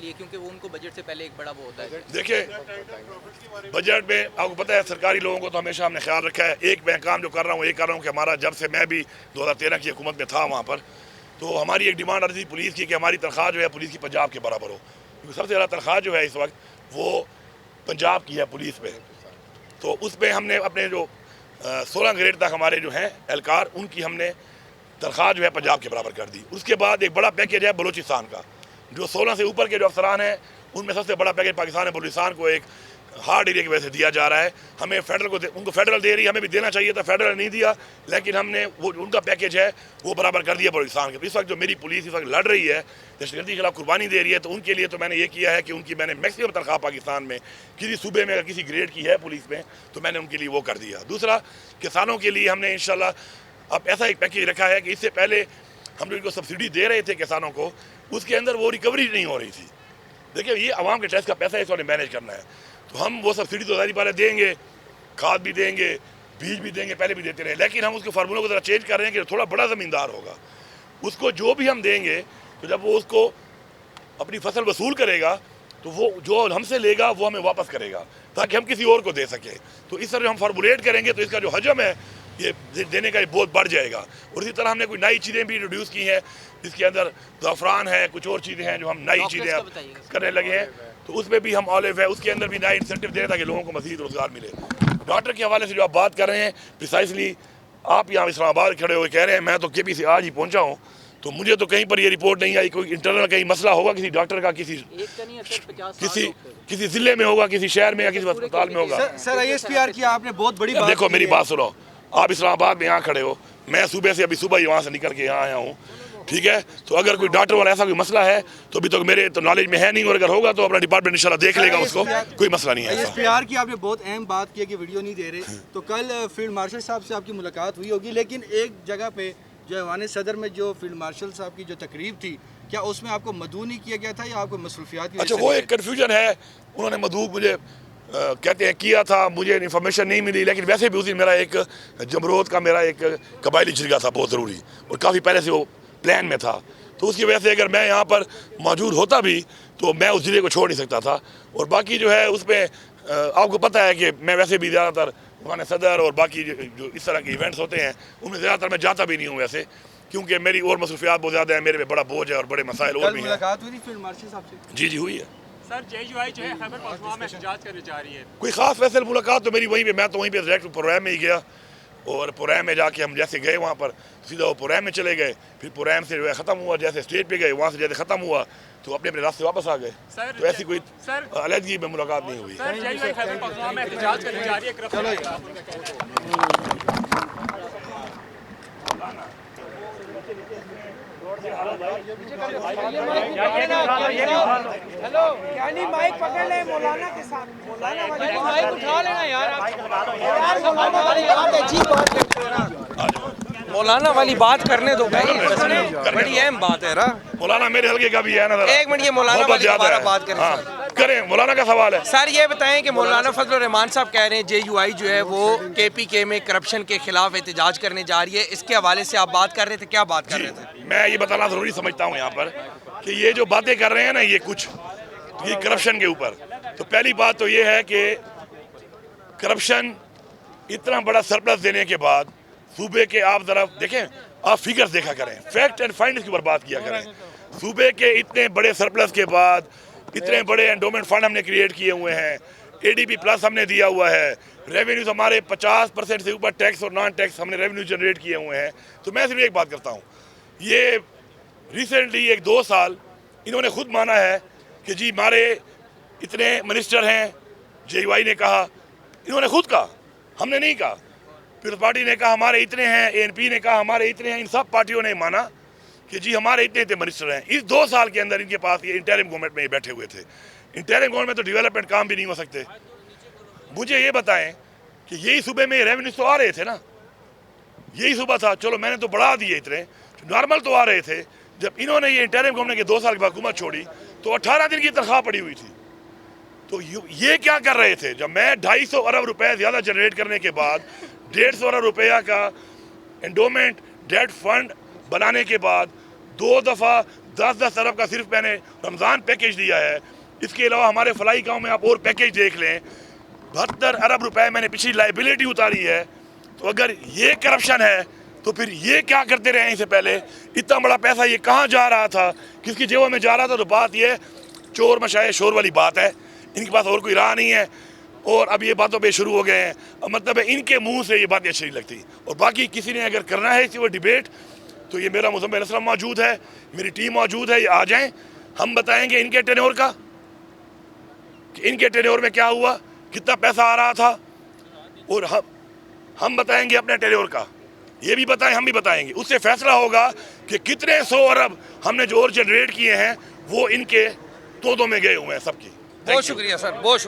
लिए, क्योंकि वो उनको बजट से पहले एक बड़ा वो होता है। देखिए, बजट में आपको पता है सरकारी लोगों को तो हमेशा हमने ख्याल रखा है। एक मैं काम जो कर रहा हूँ ये कर रहा हूँ कि हमारा जब से मैं भी 2013 की हुकूमत में था वहाँ पर, तो हमारी एक डिमांड रही थी पुलिस की कि हमारी तनख्वाह जो है पुलिस की पंजाब के बराबर हो, क्योंकि सबसे ज़्यादा तनख्वाह जो है इस वक्त वो पंजाब की है पुलिस में। तो उस पर हमने अपने जो 16 ग्रेड तक हमारे जो हैं एहलकार, उनकी हमने तनख्वाह जो है पंजाब के बराबर कर दी। उसके बाद एक बड़ा पैकेज है बलूचिस्तान का, जो 16 से ऊपर के जो अफसरान हैं उनमें सबसे बड़ा पैकेज पाकिस्तान है बलूचिस्तान को एक हार्ड एरिया की वजह से दिया जा रहा है। हमें फेडरल को उनको फेडरल दे रही है, हमें भी देना चाहिए था, फेडरल नहीं दिया, लेकिन हमने वो उनका पैकेज है वो बराबर कर दिया बलूचिस्तान के। इस वक्त जो मेरी पुलिस इस वक्त लड़ रही है, दहशतगर्दी के खिलाफ कुर्बानी दे रही है, तो उनके लिए तो मैंने ये किया है कि उनकी मैंने मैक्सिमम तनख्वाह पाकिस्तान में किसी सूबे में अगर किसी ग्रेड की है पुलिस में तो मैंने उनके लिए वो कर दिया। दूसरा, किसानों के लिए हमने इंशाल्लाह अब ऐसा एक पैकेज रखा है कि इससे पहले हम जो इनको सब्सिडी दे रहे थे किसानों को, उसके अंदर वो रिकवरी नहीं हो रही थी। देखिए, ये आवाम के टैक्स का पैसा है, इसको मैनेज करना है, तो हम वो सब्सिडी तो जारी पहले देंगे, खाद भी देंगे, बीज भी देंगे, पहले भी देते रहे, लेकिन हम उसके फार्मूलों को ज़रा चेंज कर रहे हैं कि थोड़ा बड़ा ज़मींदार होगा, उसको जो भी हम देंगे तो जब वो उसको अपनी फसल वसूल करेगा तो वो जो हमसे लेगा वो हमें वापस करेगा, ताकि हम किसी और को दे सकें। तो इस तरह हम फार्मूलेट करेंगे तो इसका जो हजम है ये देने का बहुत बढ़ जाएगा। और इसी तरह हमने कोई नई चीज़ें भी इंट्रोड्यूस की हैं, जिसके अंदर ज़ाफ़रान है, कुछ और चीज़ें हैं जो हम नई चीज़ें अब करने लगे हैं, तो उसमें भी हम ऑलिव है, उसके अंदर भी नया इंसेंटिव दें ताकि लोगों को मज़ीद रोज़गार मिले। डॉक्टर के हवाले से जो आप बात कर रहे हैं, प्रिसाइसली आप यहाँ इस्लामाबाद खड़े हुए कह रहे हैं, मैं तो KP से आज ही पहुँचा हूँ, तो मुझे तो कहीं पर ये रिपोर्ट नहीं आई कोई इंटरनल कहीं मसला होगा किसी डॉक्टर का, किसी ज़िले में होगा, किसी शहर में या किसी अस्पताल में होगा। सर ISPR की आपने बहुत बड़ी बात देखो, की मेरी है। बात सुनो, आप इस्लामाबाद में यहाँ खड़े हो, मैं सुबह से अभी सुबह ही वहाँ से निकल के यहाँ आया हूँ, ठीक है। तो अगर कोई डॉक्टर वाला ऐसा कोई मसला है तो अभी तो मेरे तो नॉलेज में है नहीं, और अगर होगा तो अपना डिपार्टमेंट इंशाल्लाह देख लेगा उसको, कोई मसला नहीं है। ISPR की आपने बहुत अहम बात की है कि वीडियो नहीं दे रहे, तो कल फील्ड मार्शल साहब से आपकी मुलाकात हुई होगी, लेकिन एक जगह पे जो ऐवान सदर में जो फील्ड मार्शल साहब की जो तकरीब थी, क्या उसमें आपको मदऊ नहीं किया गया था या आपको मसरूफियात की? अच्छा, वो एक कन्फ्यूजन है, उन्होंने मदऊ मुझे कहते हैं किया था, मुझे इन्फॉर्मेशन नहीं मिली, लेकिन वैसे भी उस दिन मेरा एक जमरोद का मेरा एक कबायली जिरगा था बहुत ज़रूरी, और काफ़ी पहले से वो प्लान में था, तो उसकी वजह से अगर मैं यहाँ पर मौजूद होता भी तो मैं उस ज़िले को छोड़ नहीं सकता था। और बाकी जो है उसमें आपको पता है कि मैं वैसे भी ज़्यादातर ऐवान सदर और बाकी जो इस तरह के इवेंट्स होते हैं उनमें ज़्यादातर मैं जाता भी नहीं हूँ वैसे, क्योंकि मेरी और मसरूफियात बहुत ज़्यादा है, मेरे पे बड़ा बोझ है और बड़े मसाइल और भी हैं। मुलाकात हुई थी फील्ड मार्शल साहब से? जी हुई है सर। JUI जो है खैबर पख्तूनख्वा में एहतजाज करने जा रही है, कोई ख़ास वैसे मुलाकात तो मेरी वहीं पे, मैं तो वहीं पे डायरेक्ट प्रोग्राम में ही गया, और प्रोग्राम में जाके हम जैसे गए वहाँ पर सीधा वो प्रोग्राम में चले गए, फिर प्रोग्राम से जो है ख़त्म हुआ, जैसे स्टेज पे गए वहाँ से जैसे ख़त्म हुआ तो अपने अपने रास्ते वापस आ गए। तो ऐसी कोई अलहदगी में मुलाकात नहीं हुई। सर JUI खैबर पख्तूनख्वा में एहतजाज करने जा रही है हेलो, यानी माइक पकड़ ले मौलाना के साथ, मौलाना वाली माइक उठा लेना यार, मौलाना वाली बात करने दो भाई, बड़ी अहम बात है ना। मौलाना मेरे हल्के का भी है ना, एक मिनट, ये मौलाना वाली दोबारा बात करें। हाँ करें, मौलाना का सवाल है। सर ये बताएं कि मौलाना फजल रहमान साहब कह रहे हैं JUI जो है वो KPK में करप्शन के खिलाफ एहतजाज करने जा रही है, इसके हवाले से आप बात कर रहे थे, क्या बात कर रहे थे? मैं ये बताना ज़रूरी समझता हूँ यहाँ पर कि ये जो बातें कर रहे हैं ना ये कुछ ये करप्शन के ऊपर, तो पहली बात तो ये है कि करप्शन इतना बड़ा सरप्लस देने के बाद सूबे के, आप ज़रा देखें, आप फिगर्स देखा करें, फैक्ट एंड फाइंड के ऊपर बात किया करें। सूबे के इतने बड़े सरप्लस के बाद इतने बड़े एंडोमेंट फंड हमने क्रिएट किए हुए हैं, ADB प्लस हमने दिया हुआ है, रेवेन्यूज हमारे 50% से ऊपर टैक्स और नॉन टैक्स हमने रेवेन्यू जनरेट किए हुए हैं। तो मैं सिर्फ एक बात करता हूँ, ये रिसेंटली 1-2 साल इन्होंने खुद माना है कि जी हमारे इतने मिनिस्टर हैं, JUI ने कहा, इन्होंने खुद कहा, हमने नहीं कहा, पीपल्स पार्टी ने कहा हमारे इतने हैं, ANP ने कहा हमारे इतने हैं, इन सब पार्टियों ने माना कि जी हमारे इतने इतने मिनिस्टर हैं। इस 2 साल के अंदर इनके पास ये इंटरिम गवर्नमेंट में ये बैठे हुए थे, इंटरिम गवर्नमेंट में तो डेवलपमेंट काम भी नहीं हो सकते। मुझे ये बताएं कि यही सूबे में रेवेन्यू तो आ रहे थे ना, यही सूबा था, चलो मैंने तो बढ़ा दिए, इतने नॉर्मल तो आ रहे थे। जब इन्होंने ये इंटरिम गवर्नमेंट के 2 साल की हुकूमत छोड़ी तो 18 दिन की तनख्वाह पड़ी हुई थी। तो ये क्या कर रहे थे, जब मैं 250 अरब रुपए ज़्यादा जनरेट करने के बाद 150 अरब रुपया का एंडोमेंट डेट फंड बनाने के बाद 2 दफ़ा 10-10 अरब का सिर्फ मैंने रमज़ान पैकेज दिया है। इसके अलावा हमारे फलाई गांव में आप और पैकेज देख लें, 72 अरब रुपए मैंने पिछली लाइबिलिटी उतारी है। तो अगर ये करप्शन है तो फिर ये क्या करते रहे इससे पहले? इतना बड़ा पैसा ये कहाँ जा रहा था, किसकी जेबों में जा रहा था? तो बात ये चोर मशाए शोर वाली बात है। इनके पास और कोई राह नहीं है और अब ये बातों पे शुरू हो गए हैं। अब मतलब है इनके मुंह से ये बातें अच्छी नहीं लगती। और बाकी किसी ने अगर करना है इसी वो डिबेट, तो ये मेरा मुज़म्मिल असलम मौजूद है, मेरी टीम मौजूद है, ये आ जाएं, हम बताएंगे इनके टेन्योर का कि इनके टेन्योर में क्या हुआ, कितना पैसा आ रहा था, और हम बताएंगे अपने टेन्योर का। ये भी बताएं, हम भी बताएंगे। उससे फैसला होगा कि कितने 100 अरब हमने जो और जनरेट किए हैं वो इनके तोदों में गए हुए हैं सबकी। बहुत शुक्रिया सर, बहुत शुक्रिया।